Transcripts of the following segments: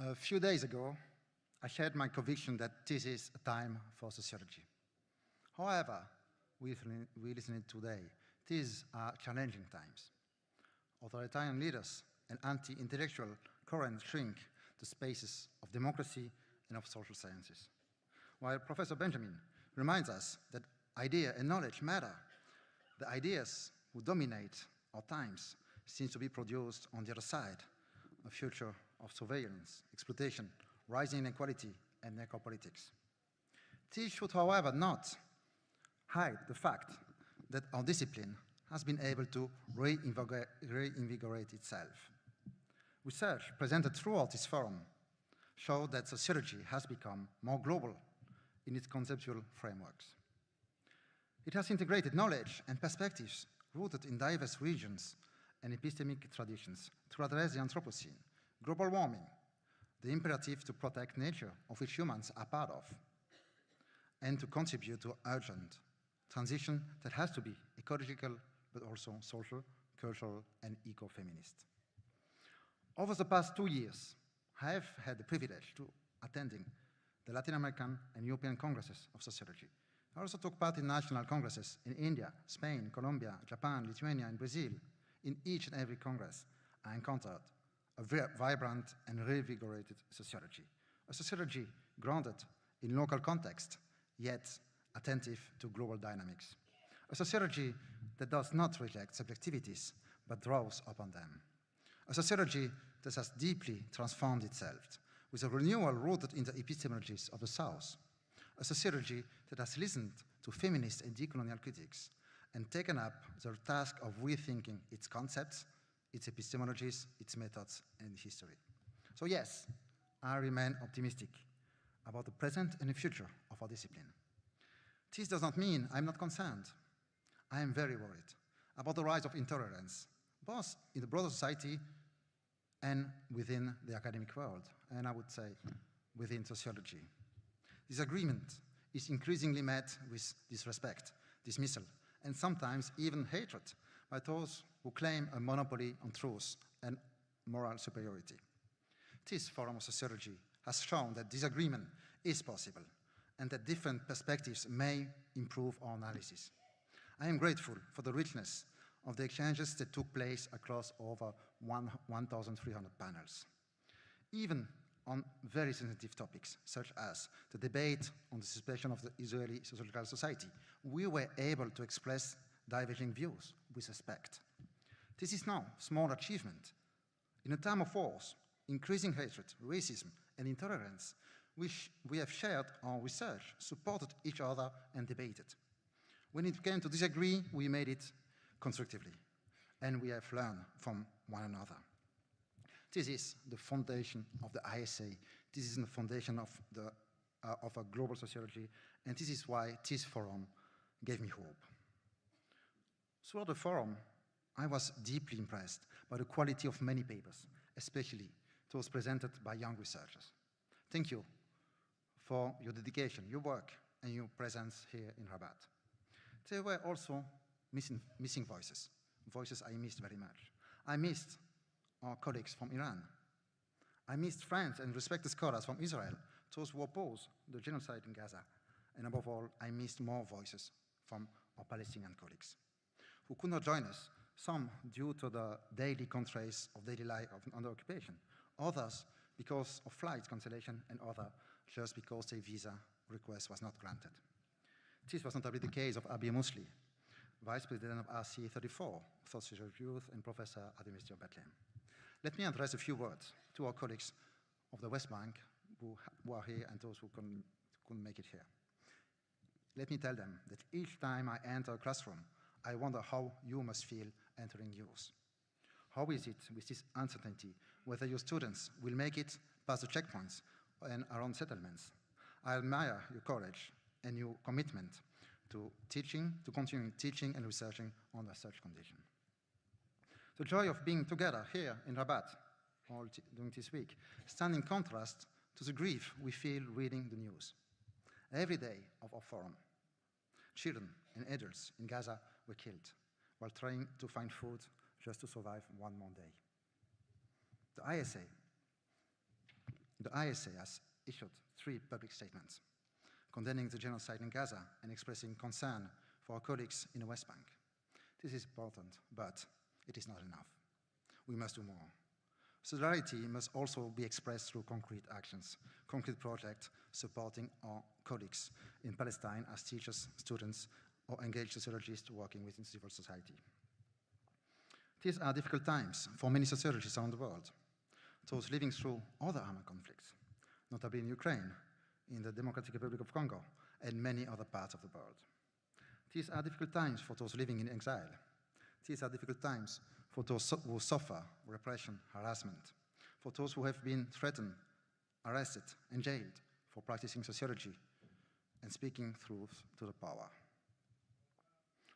A few days ago, I shared my conviction that this is a time for sociology. However, we listen today, these are challenging times. Authoritarian leaders and anti-intellectual currents shrink the spaces of democracy and of social sciences. While Professor Benjamin reminds us that idea and knowledge matter, the ideas who dominate our times seem to be produced on the other side, a future of surveillance, exploitation, rising inequality, and necropolitics. This should, however, not hide the fact that our discipline has been able to reinvigorate itself. Research presented throughout this forum showed that sociology has become more global in its conceptual frameworks. It has integrated knowledge and perspectives rooted in diverse regions and epistemic traditions to address the Anthropocene, global warming, the imperative to protect nature of which humans are part of, and to contribute to urgent transition that has to be ecological, but also social, cultural, and eco-feminist. Over the past 2 years, I have had the privilege to attending the Latin American and European Congresses of Sociology. I also took part in national congresses in India, Spain, Colombia, Japan, Lithuania, and Brazil. In each and every congress, I encountered a very vibrant and reinvigorated sociology, a sociology grounded in local context, yet attentive to global dynamics, a sociology that does not reject subjectivities, but draws upon them, a sociology that has deeply transformed itself, with a renewal rooted in the epistemologies of the South, a sociology that has listened to feminist and decolonial critics and taken up the task of rethinking its concepts, its epistemologies, its methods, and history. So yes, I remain optimistic about the present and the future of our discipline. This does not mean I'm not concerned. I am very worried about the rise of intolerance, both in the broader society and within the academic world, and I would say within sociology. Disagreement is increasingly met with disrespect, dismissal, and sometimes even hatred by those who claim a monopoly on truth and moral superiority. This forum of sociology has shown that disagreement is possible and that different perspectives may improve our analysis. I am grateful for the richness of the exchanges that took place across over 1,300 panels. Even on very sensitive topics, such as the debate on the suspension of the Israeli Sociological Society, we were able to express diverging views with respect. This is now a small achievement. In a time of wars, increasing hatred, racism, and intolerance, we have shared our research, supported each other, and debated. When it came to disagree, we made it constructively, and we have learned from one another. This is the foundation of the ISA. This is the foundation of a global sociology, and this is why this forum gave me hope. Throughout the forum, I was deeply impressed by the quality of many papers, especially those presented by young researchers. Thank you for your dedication, your work, and your presence here in Rabat. There were also missing voices, voices I missed very much. I missed our colleagues from Iran. I missed friends and respected scholars from Israel, those who oppose the genocide in Gaza. And above all, I missed more voices from our Palestinian colleagues, who could not join us, some due to the daily contrasts of daily life under occupation, others because of flight cancellation, and others just because their visa request was not granted. This was notably the case of Abi Musli, Vice President of RCA 34, Sociological Youth, and Professor at the University of Bethlehem. Let me address a few words to our colleagues of the West Bank who are here and those who couldn't make it here. Let me tell them that each time I enter a classroom, I wonder how you must feel entering yours. How is it with this uncertainty whether your students will make it past the checkpoints and around settlements? I admire your courage and your commitment to teaching, to continuing teaching and researching under such conditions. The joy of being together here in Rabat all during this week stands in contrast to the grief we feel reading the news. Every day of our forum, children and adults in Gaza were killed while trying to find food just to survive one more day. The the ISA has issued 3 public statements, condemning the genocide in Gaza and expressing concern for our colleagues in the West Bank. This is important, but it is not enough. We must do more. Solidarity must also be expressed through concrete actions, concrete projects supporting our colleagues in Palestine as teachers, students, or engaged sociologists working within civil society. These are difficult times for many sociologists around the world, those living through other armed conflicts, notably in Ukraine, in the Democratic Republic of Congo, and many other parts of the world. These are difficult times for those living in exile. These are difficult times for those who suffer repression, harassment, for those who have been threatened, arrested, and jailed for practicing sociology and speaking truth to the power.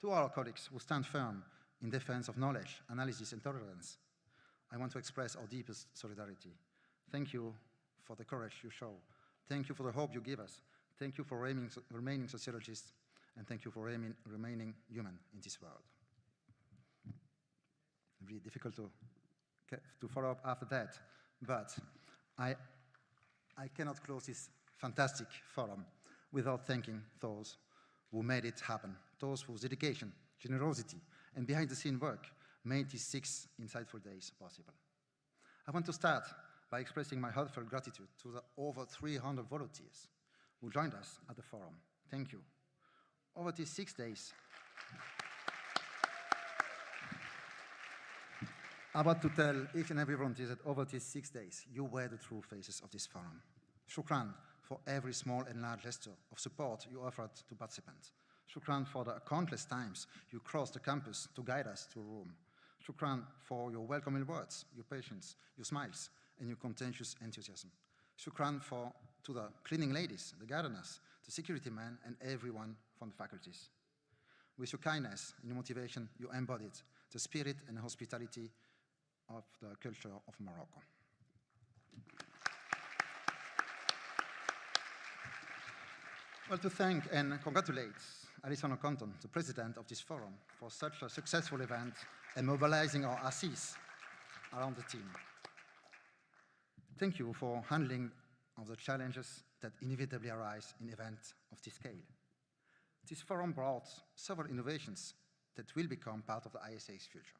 To our colleagues who stand firm in defense of knowledge, analysis, and tolerance, I want to express our deepest solidarity. Thank you for the courage you show. Thank you for the hope you give us. Thank you for remaining sociologists, and thank you for remaining human in this world. Really difficult to follow up after that, but I cannot close this fantastic forum without thanking those who made it happen, those whose dedication, generosity, and behind-the-scene work made these 6 insightful days possible. I want to start by expressing my heartfelt gratitude to the over 300 volunteers who joined us at the forum. Thank you. Over these 6 days, I want to tell each and every volunteer that over these 6 days, you were the true faces of this forum. Shukran for every small and large gesture of support you offered to participants. Shukran for the countless times you crossed the campus to guide us to a room. Shukran for your welcoming words, your patience, your smiles, and your contagious enthusiasm. Shukran to the cleaning ladies, the gardeners, the security men, and everyone from the faculties. With your kindness and your motivation, you embodied the spirit and hospitality of the culture of Morocco. Well, to thank and congratulate Alison O'Conton, the president of this forum, for such a successful event and mobilizing our RCs around the team. Thank you for handling of the challenges that inevitably arise in events of this scale. This forum brought several innovations that will become part of the ISA's future,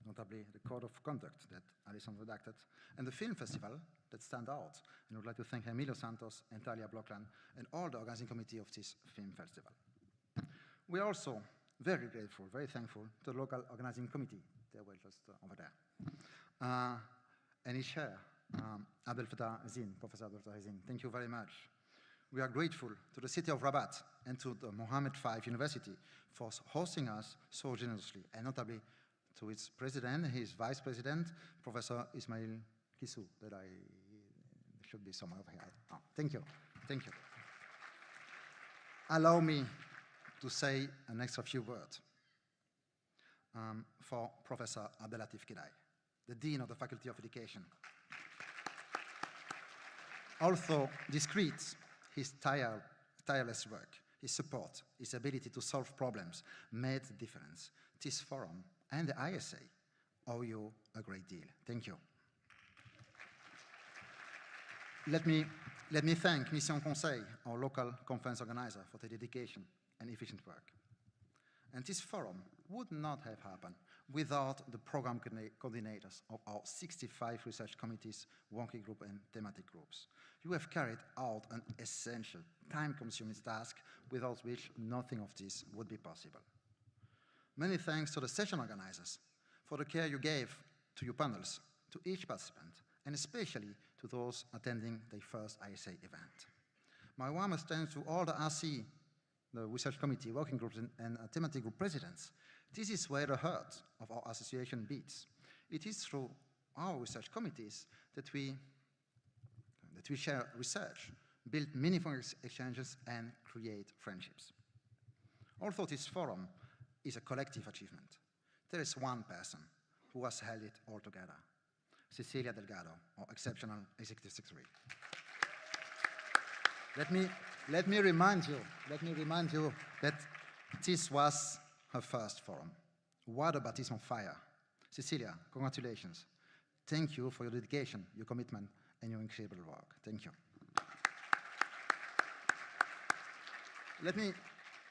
notably the code of conduct that Alison redacted, and the film festival that stand out. And I would like to thank Emilio Santos and Talia Blockland and all the organizing committee of this film festival. We are also very grateful, very thankful to the local organizing committee. They were just over there. And his chair, Abdel Fattah Zine, Professor Abdel Fattah Zine. Thank you very much. We are grateful to the city of Rabat and to the Mohammed V University for hosting us so generously, and notably to its president, his vice president, Professor Ismail Kissou, that I should be somewhere over here. Oh, thank you, thank you. Allow me to say an extra few words for Professor Abdelatif Kedai, the Dean of the Faculty of Education. Although discreet, his tireless work, his support, his ability to solve problems made a difference. This forum and the ISA owe you a great deal. Thank you. Let me thank Mission Conseil, our local conference organizer, for their dedication and efficient work. And this forum would not have happened without the program coordinators of our 65 research committees, working group, and thematic groups. You have carried out an essential, time-consuming task without which nothing of this would be possible. Many thanks to the session organizers for the care you gave to your panels, to each participant, and especially to those attending the first ISA event. My warmest thanks to all the RC, the research committee, working groups, and thematic group presidents. This is where the heart of our association beats. It is through our research committees that we share research, build meaningful exchanges, and create friendships. Although this forum is a collective achievement, there is one person who has held it all together, Cecilia Delgado, our exceptional executive secretary. Let me remind you that this was her first forum. What a baptism of fire. Cecilia, congratulations. Thank you for your dedication, your commitment, and your incredible work. Thank you.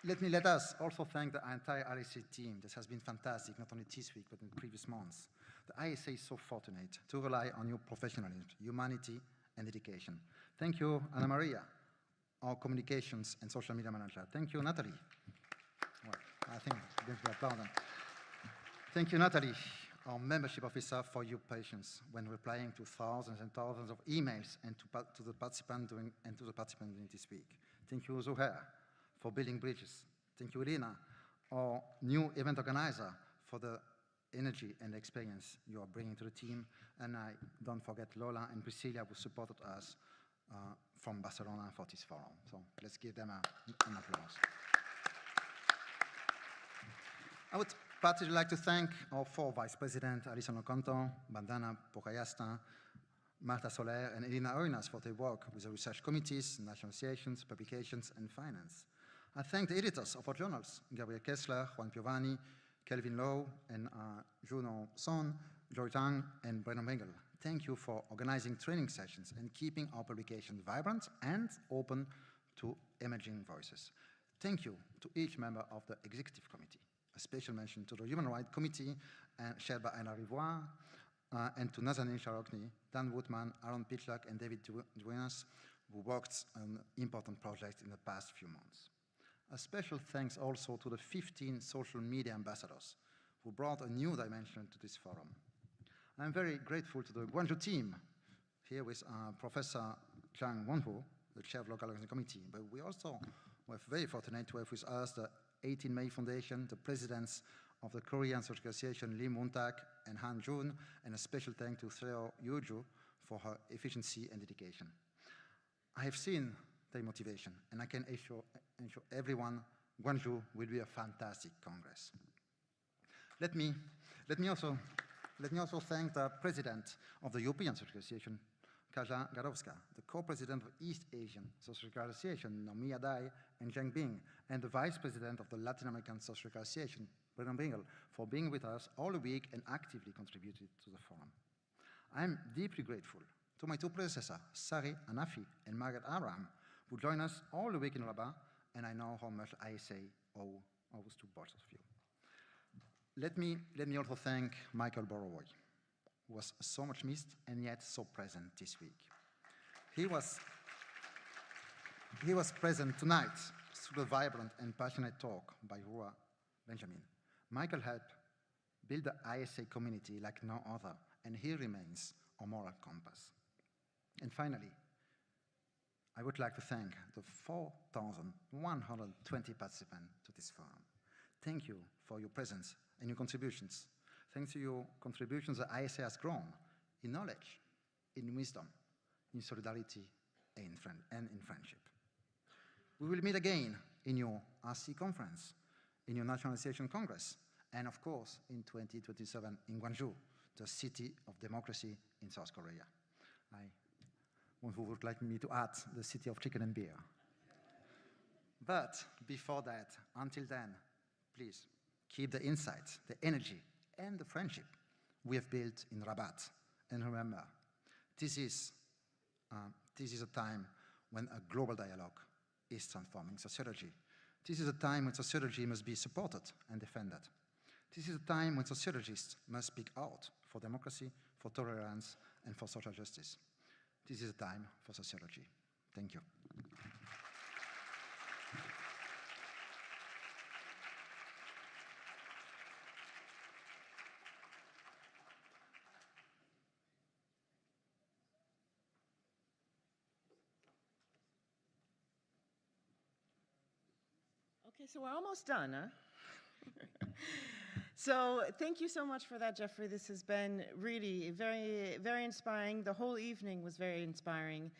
Let us also thank the entire ISA team. This has been fantastic, not only this week, but in the previous months. The ISA is so fortunate to rely on your professionalism, humanity, and dedication. Thank you, Anna Maria, our communications and social media manager. Thank you, Natalie. Well, I think we can applaud them. Thank you, Natalie, our membership officer, for your patience when replying to thousands and thousands of emails and to the participants during this week. Thank you, Zuhair, for building bridges. Thank you, Elena, our new event organizer, for the energy and experience you are bringing to the team. And I don't forget Lola and Priscilla, who supported us from Barcelona for this forum. So let's give them an applause. I would particularly like to thank our 4 vice presidents, Alison Oconto, Bandana Pocayasta, Marta Soler, and Elena Oinas for their work with the research committees, national associations, publications, and finance. I thank the editors of our journals, Gabriel Kessler, Juan Piovani, Kelvin Lowe, and Juno Son, Joy Tang, and Brennan Mengel. Thank you for organizing training sessions and keeping our publication vibrant and open to emerging voices. Thank you to each member of the executive committee. A special mention to the Human Rights Committee chaired by Anna Rivoire, and to Nazanin Sharokni, Dan Woodman, Aaron Pitlock, and David Duenas, who worked on important projects in the past few months. A special thanks also to the 15 social media ambassadors who brought a new dimension to this forum. I'm very grateful to the Guangzhou team, here with Professor Zhang Wenhu, the chair of the local organizing committee, but we also were very fortunate to have with us the 18 May Foundation, the presidents of the Korean Sociological Association, Lim Moon-tak and Han Jun, and a special thank to Seo Yoo-ju for her efficiency and dedication. I have seen their motivation, and I can assure everyone Guangzhou will be a fantastic Congress. Let me also thank the president of the European Sociological Association, Kaja Gadowska, the co-president of East Asian Sociological Association, Nomiya Dai and Zheng Bing, and the vice president of the Latin American Sociological Association, Brennan Bingel, for being with us all week and actively contributed to the forum. I'm deeply grateful to my 2 predecessors, Sari Anafi and Margaret Abraham, who joined us all the week in Rabat, and I know how much ISA owes to both of you. Let me also thank Michael Borowoy, who was so much missed and yet so present this week. He was present tonight through the vibrant and passionate talk by Rua Benjamin. Michael helped build the ISA community like no other, and he remains our moral compass. And finally, I would like to thank the 4,120 participants to this forum. Thank you for your presence and your contributions. Thanks to your contributions, the ISA has grown in knowledge, in wisdom, in solidarity, and in friendship. We will meet again in your RC conference, in your National Association Congress, and of course in 2027 in Guangzhou, the city of democracy in South Korea. Who would like me to add the city of chicken and beer. But before that, until then, please keep the insights, the energy, and the friendship we have built in Rabat. And remember, this is a time when a global dialogue is transforming sociology. This is a time when sociology must be supported and defended. This is a time when sociologists must speak out for democracy, for tolerance, and for social justice. This is a time for sociology. Thank you. Okay, so we're almost done, huh? So thank you so much for that, Geoffrey. This has been really very, very inspiring. The whole evening was very inspiring.